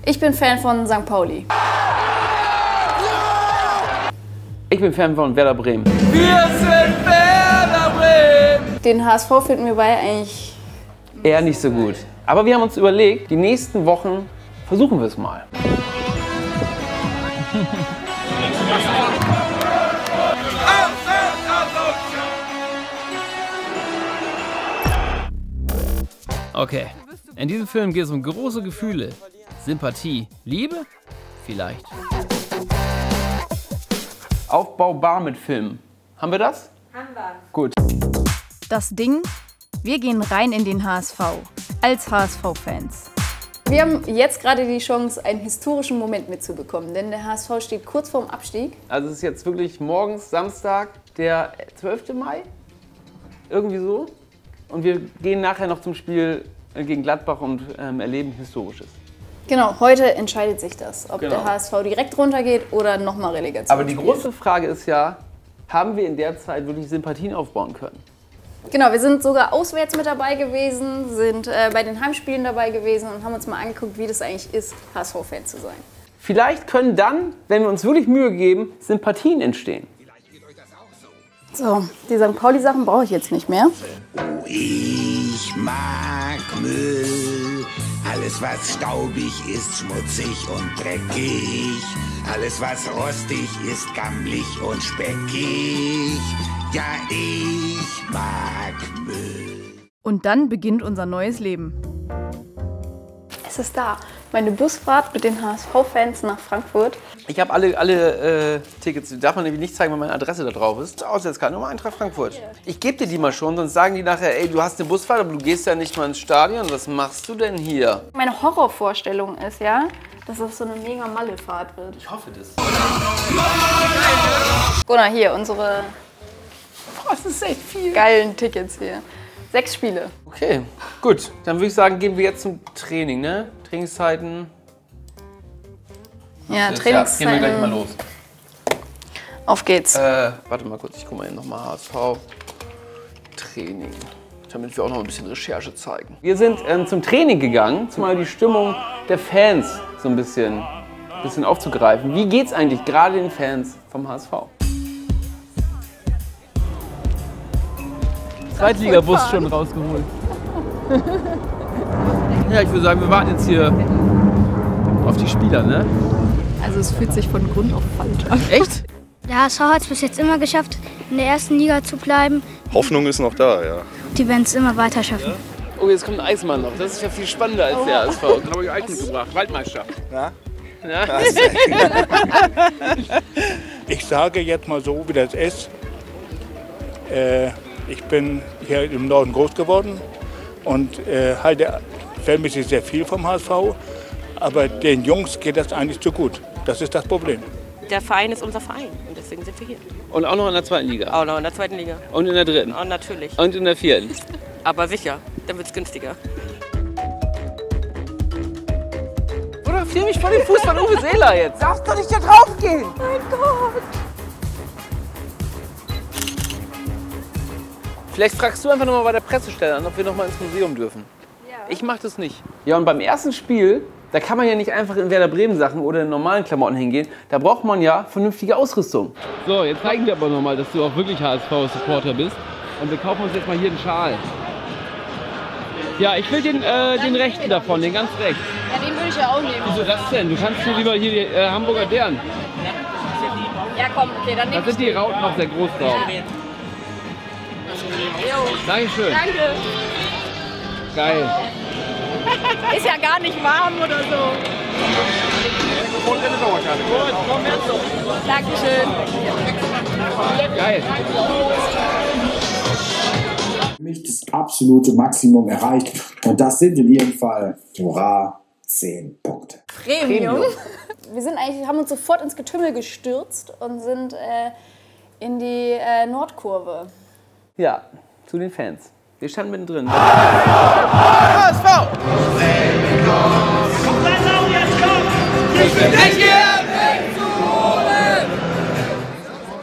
Ich bin Fan von St. Pauli. Ich bin Fan von Werder Bremen. Wir sind Werder Bremen! Den HSV finden wir beide eigentlich Eher nicht so gut. Aber wir haben uns überlegt, die nächsten Wochen versuchen wir es mal. Okay, in diesem Film geht es um große Gefühle. Sympathie, Liebe? Vielleicht. Aufbaubar mit Filmen. Haben wir das? Haben wir. Gut. Das Ding, wir gehen rein in den HSV. Als HSV-Fans. Wir haben jetzt gerade die Chance, einen historischen Moment mitzubekommen, denn der HSV steht kurz vorm Abstieg. Also es ist jetzt wirklich morgens, Samstag, der 12. Mai. Irgendwie so. Und wir gehen nachher noch zum Spiel gegen Gladbach und erleben Historisches. Genau, heute entscheidet sich das, ob Genau. der HSV direkt runtergeht oder nochmal Relegation. Aber die große Frage ist ja, haben wir in der Zeit wirklich Sympathien aufbauen können? Genau, wir sind sogar auswärts mit dabei gewesen, sind bei den Heimspielen dabei gewesen und haben uns mal angeguckt, wie das eigentlich ist, HSV-Fan zu sein. Vielleicht können dann, wenn wir uns wirklich Mühe geben, Sympathien entstehen. So, die St. Pauli-Sachen brauche ich jetzt nicht mehr. Oh, ich mag Müll. Alles, was staubig ist, schmutzig und dreckig. Alles, was rostig ist, gammelig und speckig. Ja, ich mag Müll. Und dann beginnt unser neues Leben. Es ist da, meine Busfahrt mit den HSV-Fans nach Frankfurt. Ich habe alle Tickets, die darf man nämlich nicht zeigen, weil meine Adresse da drauf ist. Auswärtskarte Nummer Eintracht Frankfurt. Ich gebe dir die mal schon, sonst sagen die nachher, ey, du hast eine Busfahrt, aber du gehst ja nicht mal ins Stadion. Was machst du denn hier? Meine Horrorvorstellung ist ja, dass das so eine mega Malle-Fahrt wird. Ich hoffe das. Gunnar, hier, unsere Das ist echt viel. geilen Tickets hier. 6 Spiele. Okay, gut. Dann würde ich sagen, gehen wir jetzt zum Training, ne? Trainingszeiten. Ja, Ja, gehen wir Trainingszeiten. gleich mal los. Auf geht's. Warte mal kurz, ich gucke mal eben nochmal HSV. Training. Damit wir auch noch ein bisschen Recherche zeigen. Wir sind zum Training gegangen, um mal die Stimmung der Fans so ein bisschen aufzugreifen. Wie geht's eigentlich gerade den Fans vom HSV? Zweitligabus schon rausgeholt. Ja, ich würde sagen, wir warten jetzt hier auf die Spieler, ne? Also es fühlt sich von Grund auf falsch an. Echt? Der HSV hat es bis jetzt immer geschafft, in der ersten Liga zu bleiben. Hoffnung ist noch da, ja. Die werden es immer weiter schaffen. Oh, jetzt kommt ein Eismann noch. Das ist ja viel spannender als der HSV. Den habe ich euch mitgebracht. Waldmeister. Ja? Ja? Ich sage jetzt mal so, wie das ist. Ich bin hier im Norden groß geworden und halte vermisse sehr viel vom HSV. Aber den Jungs geht das eigentlich zu gut. Das ist das Problem. Der Verein ist unser Verein und deswegen sind wir hier. Und auch noch in der zweiten Liga. Auch noch in der zweiten Liga. Und in der dritten. Und natürlich. Und in der vierten. Aber sicher, dann wird es günstiger. Oder film mich vor dem Fuß von Uwe Seeler jetzt. Darfst doch nicht da drauf gehen. Mein Gott. Vielleicht fragst du einfach nochmal bei der Pressestelle an, ob wir nochmal ins Museum dürfen. Ja. Ich mach das nicht. Ja, und beim ersten Spiel, da kann man ja nicht einfach in Werder Bremen Sachen oder in normalen Klamotten hingehen. Da braucht man ja vernünftige Ausrüstung. So, jetzt zeigen wir aber nochmal, dass du auch wirklich HSV-Supporter bist. Und wir kaufen uns jetzt mal hier einen Schal. Ja, ich will den rechten davon, den ganz rechts. Ja, den würde ich ja auch nehmen. Wieso das denn? Du kannst mir lieber hier die Hamburger Deren. Ja, komm, okay, dann Da nehme ich sind die Rauten noch sehr groß drauf. Dankeschön. Danke. Geil. Ist ja gar nicht warm oder so. Dankeschön. Geil. Für mich das absolute Maximum erreicht. Und das sind in jedem Fall, hurra, 10 Punkte. Premium. Wir haben uns sofort ins Getümmel gestürzt und sind in die Nordkurve. Ja, zu den Fans. Wir standen mittendrin. HSV!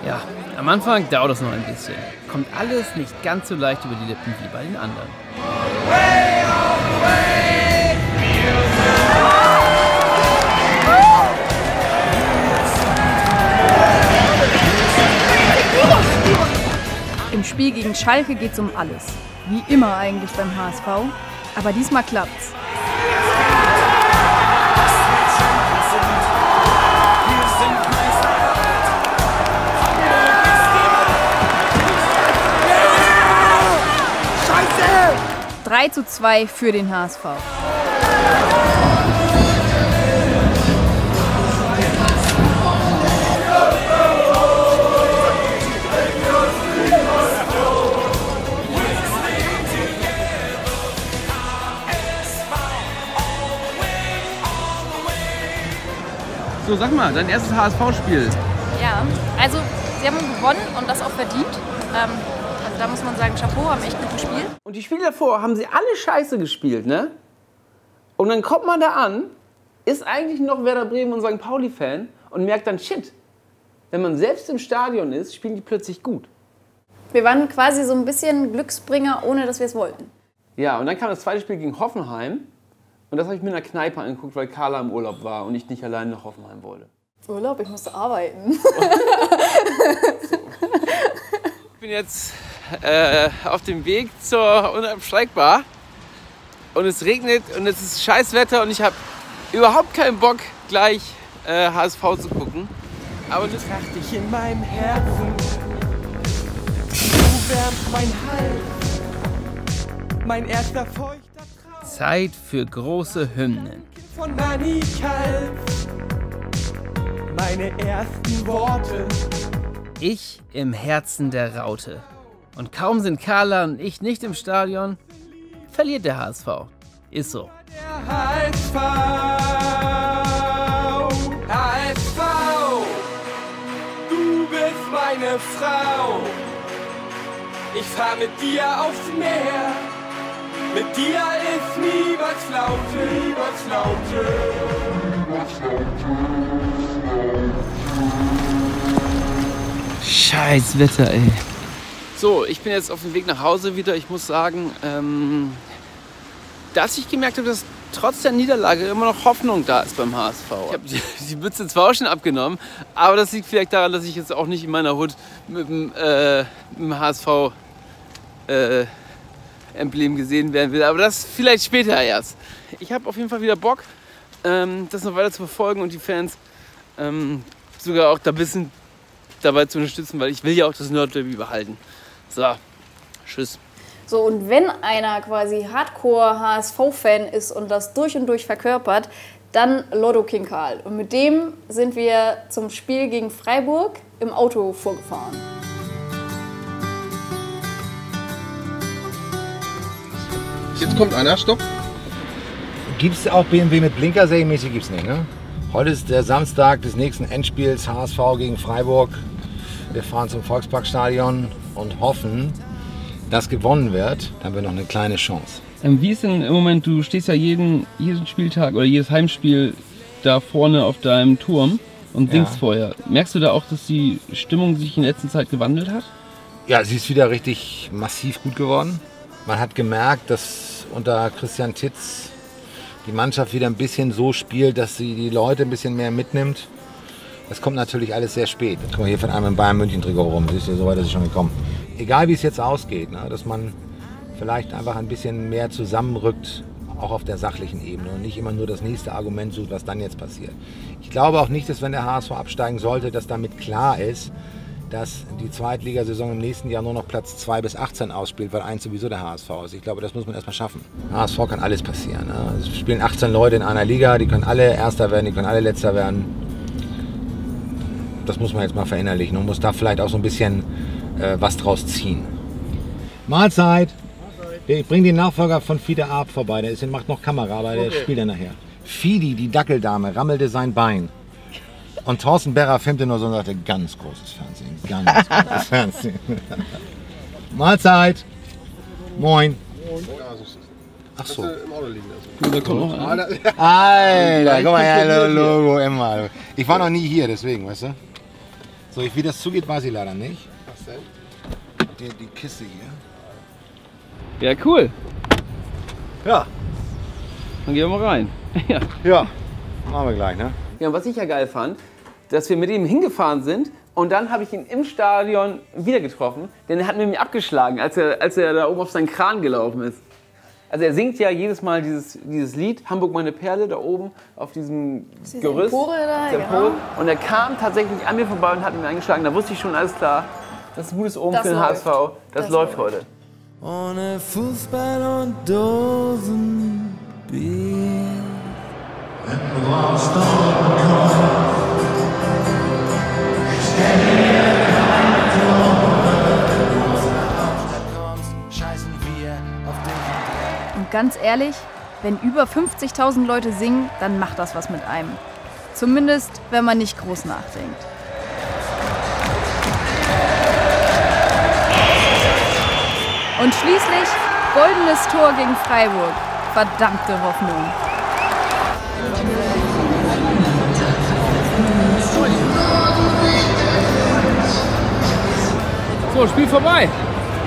Ja, am Anfang dauert es noch ein bisschen. Kommt alles nicht ganz so leicht über die Lippen wie bei den anderen. Spiel gegen Schalke geht's um alles. Wie immer eigentlich beim HSV. Aber diesmal klappt's. Scheiße! 3:2 für den HSV. So, sag mal, dein erstes HSV-Spiel. Ja, also sie haben gewonnen und das auch verdient. Also da muss man sagen, Chapeau, haben echt gut gespielt. Und die Spiele davor haben sie alle scheiße gespielt, ne? Und dann kommt man da an, ist eigentlich noch Werder Bremen und St. Pauli-Fan und merkt dann, shit, wenn man selbst im Stadion ist, spielen die plötzlich gut. Wir waren quasi so ein bisschen Glücksbringer, ohne dass wir es wollten. Ja, und dann kam das zweite Spiel gegen Hoffenheim. Und das habe ich mir in der Kneipe angeguckt, weil Carla im Urlaub war und ich nicht allein nach Hoffenheim wollte. Urlaub? Ich musste arbeiten. Ich bin jetzt auf dem Weg zur Unabsteigbar und es regnet und es ist scheiß Wetter und ich habe überhaupt keinen Bock, gleich HSV zu gucken. Aber das dachte ich in meinem Herzen. Du wärmst mein Hals, mein erster feuchter Traum. Zeit für große Hymnen. Von Dani Kalf, meine ersten Worte. Ich im Herzen der Raute. Und kaum sind Carla und ich nicht im Stadion, verliert der HSV. Ist so. Der HSV, HSV, du bist meine Frau. Ich fahr mit dir aufs Meer. Mit dir ist nie was Flaute, nie was Flaute, nie was Flaute. Scheiß Wetter, ey. So, ich bin jetzt auf dem Weg nach Hause wieder. Ich muss sagen, dass ich gemerkt habe, dass trotz der Niederlage immer noch Hoffnung da ist beim HSV. Ich habe die Mütze zwar auch schon abgenommen, aber das liegt vielleicht daran, dass ich jetzt auch nicht in meiner Hut mit dem HSV Emblem gesehen werden will. Aber das vielleicht später erst. Ich habe auf jeden Fall wieder Bock, das noch weiter zu verfolgen und die Fans sogar auch da ein bisschen dabei zu unterstützen, weil ich will ja auch das Nordderby behalten. So, tschüss. So, und wenn einer quasi Hardcore-HSV-Fan ist und das durch und durch verkörpert, dann Lotto King Karl. Und mit dem sind wir zum Spiel gegen Freiburg im Auto vorgefahren. Jetzt kommt einer, stopp. Gibt es auch BMW mit Blinker? Serienmäßig gibt es nicht, ne? Heute ist der Samstag des nächsten Endspiels HSV gegen Freiburg. Wir fahren zum Volksparkstadion und hoffen, dass gewonnen wird. Dann haben wir noch eine kleine Chance. Wie ist denn im Moment, du stehst ja jeden Spieltag oder jedes Heimspiel da vorne auf deinem Turm und singst vorher. Merkst du da auch, dass die Stimmung sich in letzter Zeit gewandelt hat? Ja, sie ist wieder richtig massiv gut geworden. Man hat gemerkt, dass unter Christian Titz die Mannschaft wieder ein bisschen so spielt, dass sie die Leute ein bisschen mehr mitnimmt. Das kommt natürlich alles sehr spät. Jetzt kommen wir hier von einem im Bayern München Trikot rum. Siehst du, so weit ist es schon gekommen. Egal wie es jetzt ausgeht, ne, dass man vielleicht einfach ein bisschen mehr zusammenrückt, auch auf der sachlichen Ebene und nicht immer nur das nächste Argument sucht, was dann jetzt passiert. Ich glaube auch nicht, dass wenn der HSV absteigen sollte, dass damit klar ist, dass die Zweitligasaison im nächsten Jahr nur noch Platz 2 bis 18 ausspielt, weil 1 sowieso der HSV ist. Ich glaube, das muss man erstmal schaffen. HSV kann alles passieren. Ne? Es spielen 18 Leute in einer Liga, die können alle Erster werden, die können alle Letzter werden. Das muss man jetzt mal verinnerlichen und muss da vielleicht auch so ein bisschen was draus ziehen. Mahlzeit! Ich bringe den Nachfolger von Fiete Arp vorbei, der macht noch Kamera, aber der spielt ja nachher. Fidi, die Dackeldame, rammelte sein Bein. Und Thorsten Berra filmte nur so und sagte, ganz großes Fernsehen, ganz großes Fernsehen. Mahlzeit! Moin! Ach so. Alter, guck mal her, Logo immer. Ich war noch nie hier, deswegen, weißt du? So, wie das zugeht, weiß ich leider nicht. Was denn? Die Kiste hier. Ja, cool. Ja. Dann gehen wir mal rein. Ja, machen wir gleich, ne? Ja, und was ich ja geil fand, dass wir mit ihm hingefahren sind, Und dann habe ich ihn im Stadion wieder getroffen, denn er hat mit mir abgeschlagen, als er da oben auf seinen Kran gelaufen ist. Also er singt ja jedes Mal dieses Lied, Hamburg meine Perle, da oben auf diesem Gerüst. Genau. Und er kam tatsächlich an mir vorbei und hat mich eingeschlagen. Da wusste ich schon, alles klar, das ist ein gutes Omen für den HSV. Das läuft heute. Ohne Fußball und Dosenbier. Wenn du rauskommen Und ganz ehrlich, wenn über 50.000 Leute singen, dann macht das was mit einem. Zumindest, wenn man nicht groß nachdenkt. Und schließlich goldenes Tor gegen Freiburg. Verdammte Hoffnung. So, Spiel vorbei.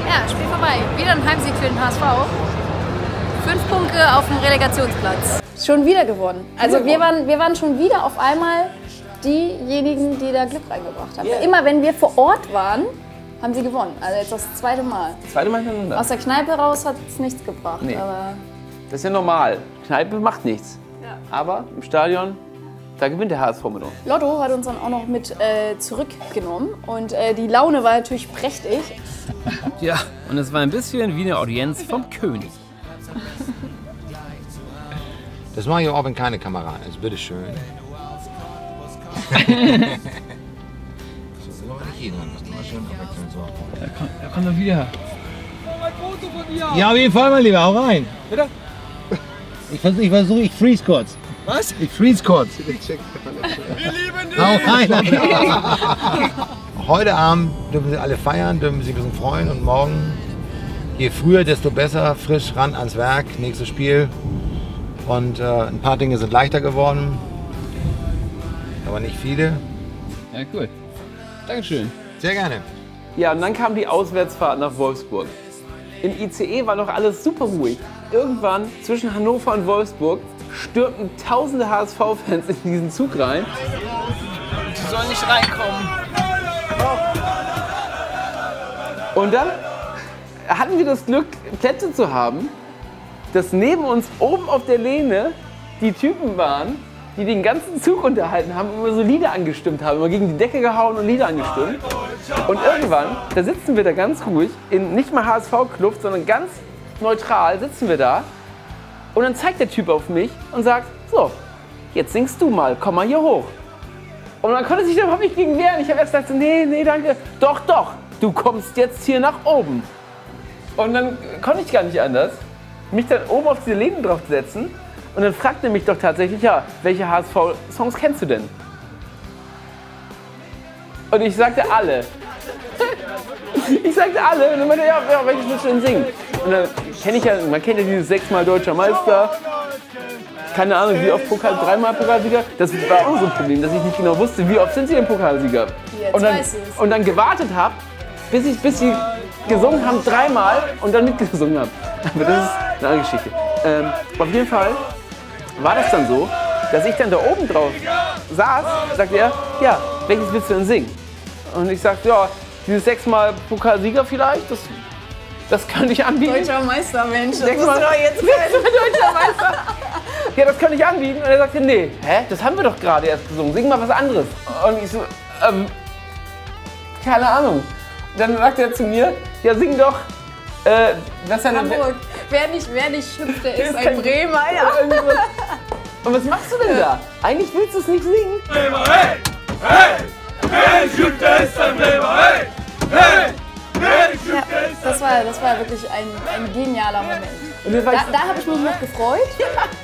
Ja, Spiel vorbei. Wieder ein Heimsieg für den HSV. 5 Punkte auf dem Relegationsplatz. Schon wieder gewonnen. Also wir waren schon wieder auf einmal diejenigen, die da Glück reingebracht haben. Yeah. Immer wenn wir vor Ort waren, haben sie gewonnen. Also jetzt das zweite Mal. Zweite Mal hintereinander. Aus der Kneipe raus hat es nichts gebracht. Nee. Aber Das ist ja normal. Kneipe macht nichts. Ja. Aber im Stadion, da gewinnt der HSV mit uns. Lotto hat uns dann auch noch mit zurückgenommen und die Laune war natürlich prächtig. Ja, und es war ein bisschen wie eine Audienz vom König. Das mache ich auch, wenn keine Kamera ist. Bitteschön. Er kommt doch wieder. Ja, auf jeden Fall, mein Lieber, hau rein. Bitte? Ich versuche, freeze kurz. Was? Ich freeze kurz. Wir lieben dich! Hau rein. Heute Abend dürfen Sie alle feiern, dürfen Sie sich ein bisschen freuen und morgen, je früher, desto besser, frisch ran ans Werk, nächstes Spiel. Und ein paar Dinge sind leichter geworden, aber nicht viele. Ja, cool. Dankeschön. Sehr gerne. Ja, und dann kam die Auswärtsfahrt nach Wolfsburg. Im ICE war noch alles super ruhig. Irgendwann zwischen Hannover und Wolfsburg stürmten tausende HSV-Fans in diesen Zug rein. Sie sollen nicht reinkommen. Und dann hatten wir das Glück, Plätze zu haben, dass neben uns oben auf der Lehne die Typen waren, die den ganzen Zug unterhalten haben und immer so Lieder angestimmt haben, immer gegen die Decke gehauen und Lieder angestimmt. Und irgendwann, da sitzen wir da ganz ruhig, in nicht mal HSV-Kluft, sondern ganz neutral sitzen wir da. Und dann zeigt der Typ auf mich und sagt, so, jetzt singst du mal, komm mal hier hoch. Und dann konnte sich überhaupt nicht gegen wehren. Ich habe erst gesagt, nee, danke. Doch, du kommst jetzt hier nach oben. Und dann konnte ich gar nicht anders, mich dann oben auf diese Lehne draufsetzen. Und dann fragte er mich doch tatsächlich, ja, welche HSV-Songs kennst du denn? Und ich sagte alle. Ich sagte alle. Und dann meinte er, ja, welches willst du denn singen? Und dann man kennt ja dieses 6-mal Deutscher Meister. Keine Ahnung, wie oft 3-mal Pokalsieger. Das war auch so ein Problem, dass ich nicht genau wusste, wie oft sind sie denn Pokalsieger. Und dann gewartet habe, bis sie gesungen haben 3-mal und dann mitgesungen haben. Aber das ist eine andere Geschichte. Auf jeden Fall war das dann so, dass ich dann da oben drauf saß, sagte er, ja, welches willst du denn singen? Und ich sagte, ja, dieses 6-mal Pokalsieger vielleicht, das könnte ich anbieten. Deutscher Meister, Mensch. Das 6-mal Deutscher Meister. Ja, das könnte ich anbieten. Und er sagte, nee, das haben wir doch gerade erst gesungen, sing mal was anderes. Und ich so, keine Ahnung. Dann sagte er zu mir, ja, sing doch, was Hamburg. Wer nicht hüpft, der ist ein Bremer, ja. Und was machst du denn da? Eigentlich willst du es nicht singen. Bremer, hey! Hey! Wer nicht hüpft, der ist ein Bremer, hey! Hey! Wer nicht hüpft, der ist ein Bremer. Das war wirklich ein genialer Moment. Und da habe ich mich noch gefreut.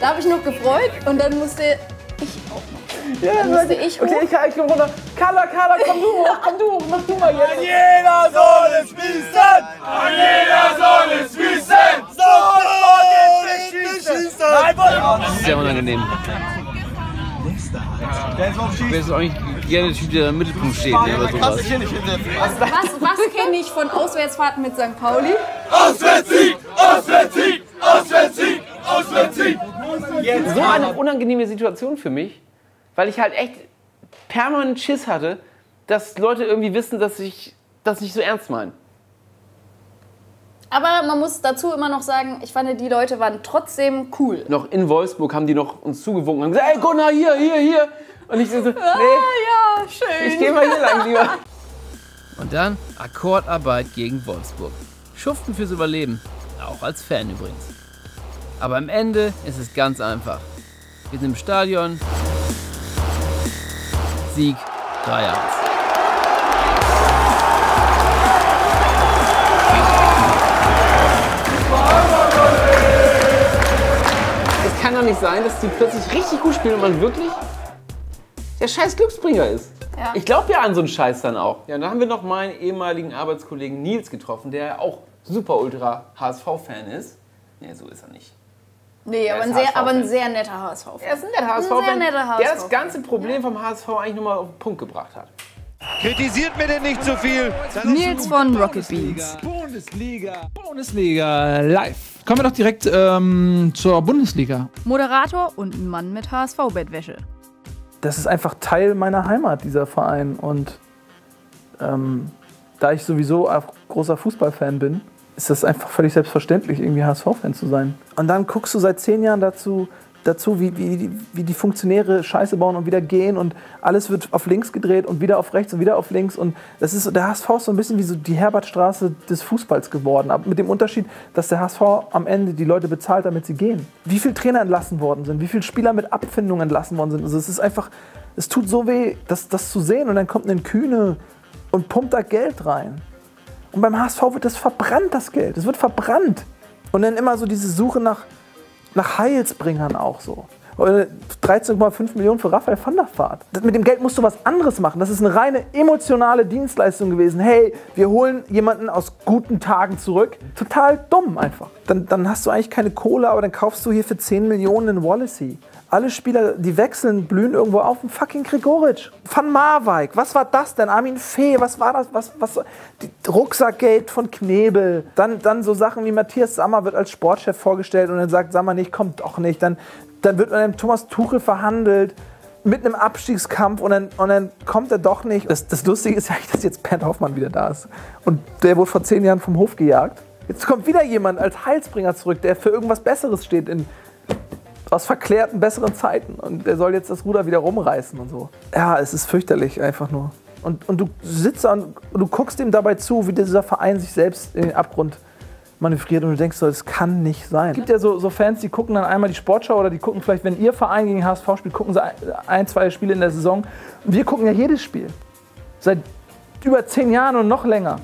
Da habe ich noch gefreut und dann musste ich auch noch. Ja, dann musste ich hoch. Okay, ich komm runter. Carla, komm du hoch, mach du mal jetzt. An jeder soll es wissen! An jeder soll es wissen! Soll es nicht schießen! Das ist sehr unangenehm. Ich wäre jetzt auch nicht gerne der Typ, der im Mittelpunkt steht, oder sowas. Was kenne ich von Auswärtsfahrten mit St. Pauli? Auswärtssieg! Auswärtssieg! Auswärtssieg! Auswärtssieg! So eine unangenehme Situation für mich, weil ich halt echt permanent Schiss hatte, dass Leute irgendwie wissen, dass ich das nicht so ernst meine. Aber man muss dazu immer noch sagen, ich fand, die Leute waren trotzdem cool. Noch in Wolfsburg haben die noch uns zugewunken und gesagt, ey Gunnar, hier. Und ich so, nee, ja, schön. Ich geh mal hier lang lieber. Und dann Akkordarbeit gegen Wolfsburg. Schuften fürs Überleben, auch als Fan übrigens. Aber am Ende ist es ganz einfach. Wir sind im Stadion. Sieg 3-1. Es kann doch nicht sein, dass die plötzlich richtig gut spielen und man wirklich der scheiß Glücksbringer ist. Ja. Ich glaube ja an so einen Scheiß dann auch. Ja, und dann haben wir noch meinen ehemaligen Arbeitskollegen Nils getroffen, der ja auch super ultra HSV-Fan ist. Nee, so ist er nicht. Nee, aber ein sehr netter HSV-Fan. Er ist ein netter HSV-Fan, der das ganze Problem vom HSV eigentlich nur mal auf den Punkt gebracht hat. Kritisiert mir denn nicht zu viel. Nils von Rocket Beans. Bundesliga live. Kommen wir doch direkt zur Bundesliga. Moderator und ein Mann mit HSV-Bettwäsche. Das ist einfach Teil meiner Heimat, dieser Verein. Und da ich sowieso auch großer Fußballfan bin, ist das einfach völlig selbstverständlich, irgendwie HSV-Fan zu sein. Und dann guckst du seit 10 Jahren dazu wie die Funktionäre Scheiße bauen und wieder gehen und alles wird auf links gedreht und wieder auf rechts und wieder auf links. Und das ist, der HSV ist so ein bisschen wie so die Herbertstraße des Fußballs geworden. Aber mit dem Unterschied, dass der HSV am Ende die Leute bezahlt, damit sie gehen. Wie viele Trainer entlassen worden sind, wie viele Spieler mit Abfindungen entlassen worden sind. Also es ist einfach, es tut so weh, das zu sehen. Und dann kommt ein Kühne und pumpt da Geld rein. Und beim HSV wird das verbrannt, das Geld. Es wird verbrannt. Und dann immer so diese Suche nach Heilsbringern auch so. 13,5 Millionen für Raphael van der Vaart. Mit dem Geld musst du was anderes machen. Das ist eine reine emotionale Dienstleistung gewesen. Hey, wir holen jemanden aus guten Tagen zurück. Total dumm einfach. Dann hast du eigentlich keine Kohle, aber dann kaufst du hier für 10 Millionen einen Wallacey. Alle Spieler, die wechseln, blühen irgendwo auf. Ein fucking Gregoritsch. Van Marwijk. Was war das denn? Armin Fee. Was war das? Was Rucksackgeld von Knebel. Dann so Sachen wie Matthias Sammer wird als Sportchef vorgestellt und dann sagt Sammer nicht, kommt doch nicht. Dann wird mit einem Thomas Tuchel verhandelt mit einem Abstiegskampf und dann kommt er doch nicht. Das Lustige ist ja eigentlich, dass jetzt Bernd Hoffmann wieder da ist. Und der wurde vor 10 Jahren vom Hof gejagt. Jetzt kommt wieder jemand als Heilsbringer zurück, der für irgendwas Besseres steht aus verklärten, besseren Zeiten. Und der soll jetzt das Ruder wieder rumreißen und so. Ja, es ist fürchterlich einfach nur. Und du sitzt da und du guckst ihm dabei zu, wie dieser Verein sich selbst in den Abgrund manövriert und du denkst so, das kann nicht sein. Es gibt ja so Fans, die gucken dann einmal die Sportschau oder die gucken vielleicht, wenn ihr Verein gegen HSV spielt, gucken sie 1, 2 Spiele in der Saison. Und wir gucken ja jedes Spiel. Seit über 10 Jahren und noch länger.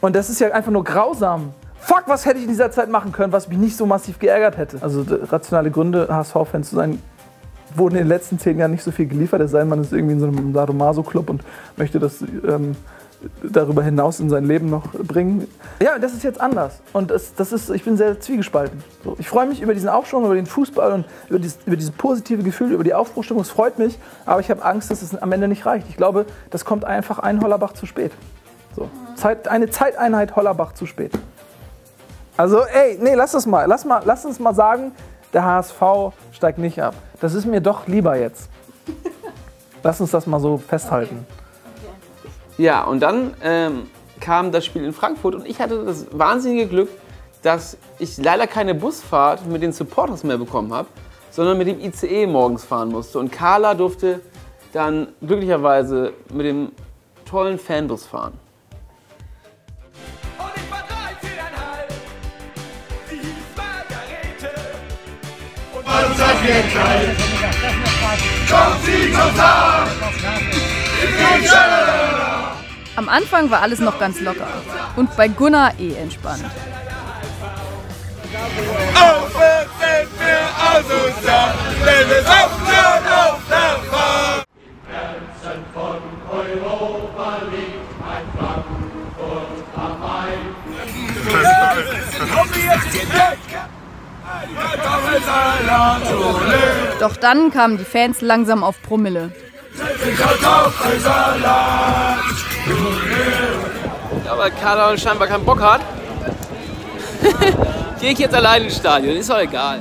Und das ist ja einfach nur grausam. Fuck, was hätte ich in dieser Zeit machen können, was mich nicht so massiv geärgert hätte. Also rationale Gründe, HSV-Fan zu sein, wurden in den letzten 10 Jahren nicht so viel geliefert. Es sei denn, man ist irgendwie in so einem Sadomaso-Club und möchte das darüber hinaus in sein Leben noch bringen. Ja, das ist jetzt anders. Und ich bin sehr zwiegespalten. So, ich freue mich über diesen Aufschwung, über den Fußball und über dieses positive Gefühl, über die Aufbruchstimmung. Es freut mich, aber ich habe Angst, dass es am Ende nicht reicht. Ich glaube, das kommt einfach ein Hollerbach zu spät. So, eine Zeiteinheit Hollerbach zu spät. Also, ey, nee, lass uns mal sagen, der HSV steigt nicht ab. Das ist mir doch lieber jetzt. Lass uns das mal so festhalten. Ja, und dann kam das Spiel in Frankfurt und ich hatte das wahnsinnige Glück, dass ich leider keine Busfahrt mit den Supporters mehr bekommen habe, sondern mit dem ICE morgens fahren musste. Und Carla durfte dann glücklicherweise mit dem tollen Fanbus fahren. Am Anfang war alles noch ganz locker und bei Gunnar entspannt. Doch dann kamen die Fans langsam auf Promille. Aber Carla scheinbar keinen Bock hat, gehe ich jetzt allein ins Stadion, ist doch egal.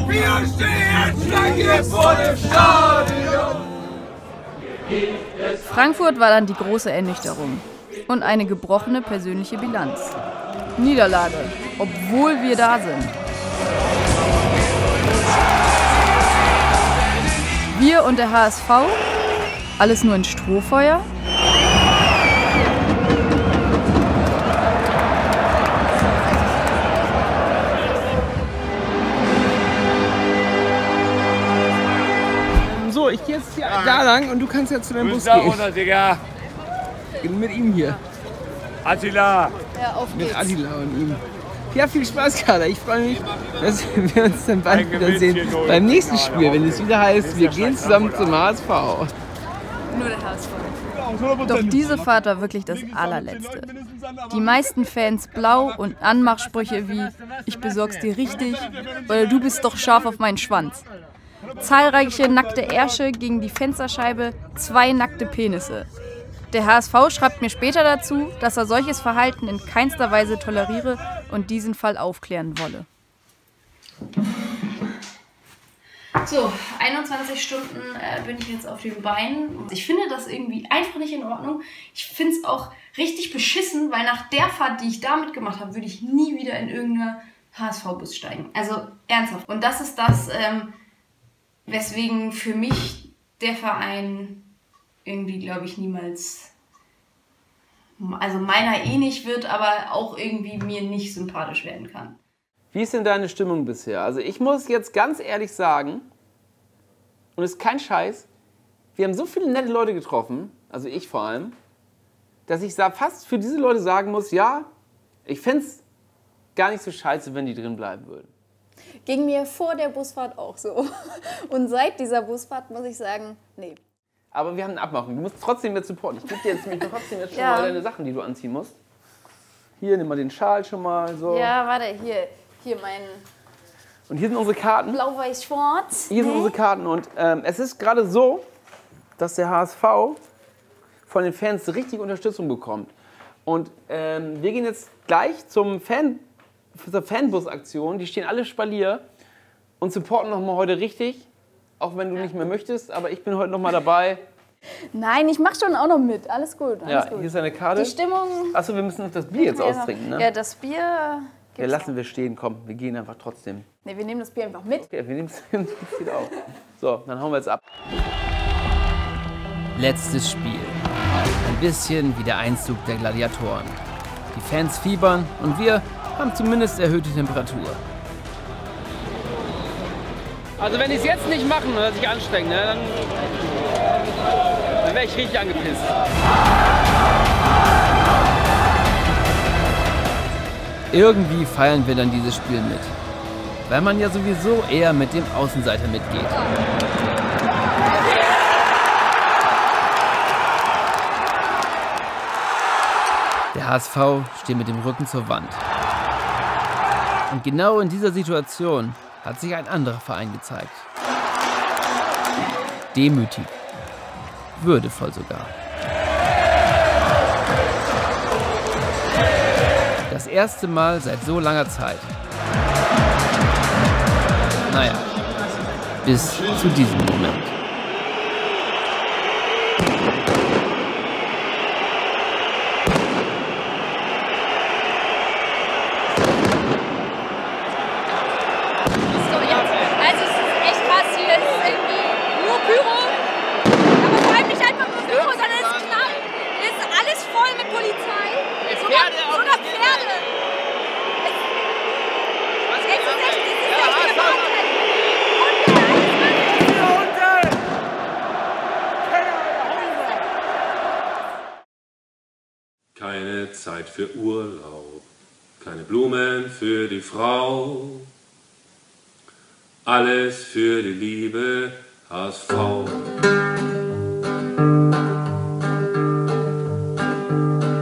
Wir stehen jetzt lang hier vor dem Stadion. Frankfurt war dann die große Ernüchterung und eine gebrochene persönliche Bilanz. Niederlage, obwohl wir da sind. Wir und der HSV? Alles nur ein Strohfeuer? So, ich gehe jetzt hier da lang und du kannst jetzt zu deinem Bus da gehen. runter, Digga. Mit ihm hier. Attila. Ja, auf Mit geht's. Attila und ihm. Ja, viel Spaß, Kader. Ich freue mich, dass wir uns dann bald wiedersehen beim nächsten Spiel, wenn es wieder heißt, wir gehen zusammen zum HSV. Nur der HSV. Doch diese Fahrt war wirklich das allerletzte. Die meisten Fans blau und Anmachsprüche wie „Ich besorg's dir richtig" oder „Du bist doch scharf auf meinen Schwanz". Zahlreiche nackte Ärsche gegen die Fensterscheibe, 2 nackte Penisse. Der HSV schreibt mir später dazu, dass er solches Verhalten in keinster Weise toleriere und diesen Fall aufklären wolle. So, 21 Stunden bin ich jetzt auf den Beinen. Ich finde das irgendwie einfach nicht in Ordnung. Ich finde es auch richtig beschissen, weil nach der Fahrt, die ich da mitgemacht habe, würde ich nie wieder in irgendeinen HSV-Bus steigen. Also ernsthaft. Und das ist das, weswegen für mich der Verein irgendwie, glaube ich, niemals, also meiner nicht wird, aber auch irgendwie mir nicht sympathisch werden kann. Wie ist denn deine Stimmung bisher? Also ich muss jetzt ganz ehrlich sagen, und es ist kein Scheiß, wir haben so viele nette Leute getroffen, also ich vor allem, dass ich fast für diese Leute sagen muss, ja, ich fände es gar nicht so scheiße, wenn die drin bleiben würden. Ging mir vor der Busfahrt auch so. Und seit dieser Busfahrt muss ich sagen, nee. Aber wir haben eine Abmachung. Du musst trotzdem jetzt supporten. Ich gebe dir jetzt trotzdem jetzt schon Ja. mal deine Sachen, die du anziehen musst. Hier, nimm mal den Schal schon mal. So. Ja, warte, hier mein Und hier sind unsere Karten. Blau-Weiß-Schwarz. Hier sind unsere Karten. Und es ist gerade so, dass der HSV von den Fans richtig Unterstützung bekommt. Und wir gehen jetzt gleich zur Fanbus-Aktion. Die stehen alle Spalier und supporten nochmal heute richtig. Auch wenn du nicht mehr möchtest, aber ich bin heute noch mal dabei. Nein, ich mach schon auch noch mit. Alles gut. Alles gut. Hier ist eine Karte. Die Stimmung. Achso, wir müssen noch das Bier jetzt austrinken, ne? Ja, das Bier. Ja, lassen wir stehen, komm, wir gehen einfach trotzdem. Ne, wir nehmen das Bier einfach mit. Okay, wir nehmen es wieder auf. So, dann hauen wir jetzt ab. Letztes Spiel. Ein bisschen wie der Einzug der Gladiatoren. Die Fans fiebern und wir haben zumindest erhöhte Temperatur. Also wenn die es jetzt nicht machen oder sich anstrengen, ne, dann wäre ich richtig angepisst. Irgendwie feiern wir dann dieses Spiel mit, weil man ja sowieso eher mit dem Außenseiter mitgeht. Der HSV steht mit dem Rücken zur Wand. Und genau in dieser Situation hat sich ein anderer Verein gezeigt. Demütig. Würdevoll sogar. Das erste Mal seit so langer Zeit. Naja, bis zu diesem Moment. Keine Zeit für Urlaub, keine Blumen für die Frau, alles für die Liebe HSV.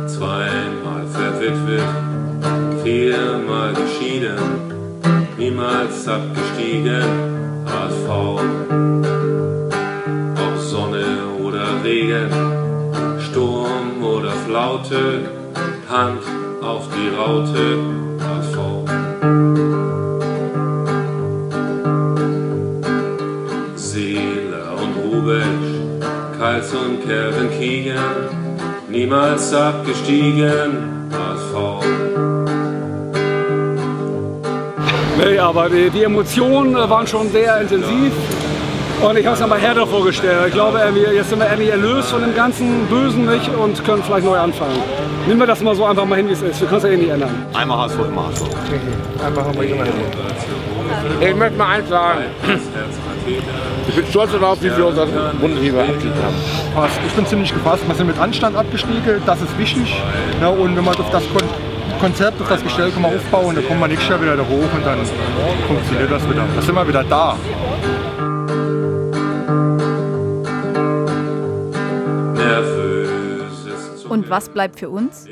Zweimal verwitwet, viermal geschieden, niemals abgestiegen HSV. Ob Sonne oder Regen, Sturm oder Flaute, Hand auf die Raute, HSV. Seeler und Rubesch, Kals und Kevin Keegan, niemals abgestiegen, HSV. Nee, aber die Emotionen waren schon sehr intensiv und ich habe es mir mal härter vorgestellt. Ich glaube, jetzt sind wir endlich erlöst von dem ganzen Bösen nicht und können vielleicht neu anfangen. Nehmen wir das mal so einfach mal hin, wie es ist. Wir können es ja eh nicht ändern. Einmal HSV, immer HSV. Einfach haben wir immer hin. Ich möchte mal eins sagen. Ich bin stolz darauf, wie wir unsere Bundesliga abgestiegen haben. Ich bin ziemlich gefasst. Wir sind mit Anstand abgestiegen, das ist wichtig. Ja, und wenn man auf das Konzept, auf das Gestell kann man aufbauen, dann kommen wir nächstes Jahr wieder da hoch und dann funktioniert das wieder. Da sind wir wieder da. Und was bleibt für uns?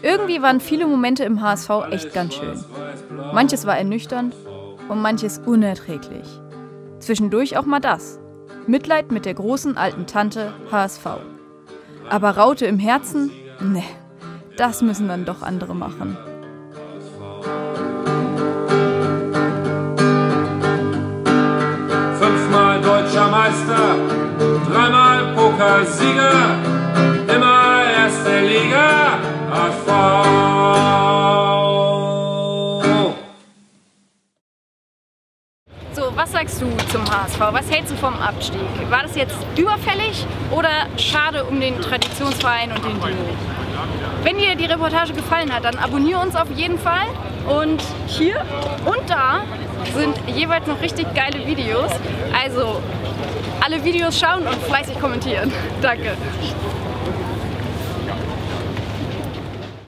Irgendwie waren viele Momente im HSV echt ganz schön. Manches war ernüchternd und manches unerträglich. Zwischendurch auch mal das. Mitleid mit der großen alten Tante HSV. Aber Raute im Herzen? Ne, das müssen dann doch andere machen. Fünfmal deutscher Meister, dreimal Pokalsieger, immer erste Liga, HSV. So, was sagst du zum HSV? Was hältst du vom Abstieg? War das jetzt überfällig oder schade um den Traditionsverein und den Dino? Wenn dir die Reportage gefallen hat, dann abonniere uns auf jeden Fall. Und hier und da sind jeweils noch richtig geile Videos. Also alle Videos schauen und fleißig kommentieren. Danke.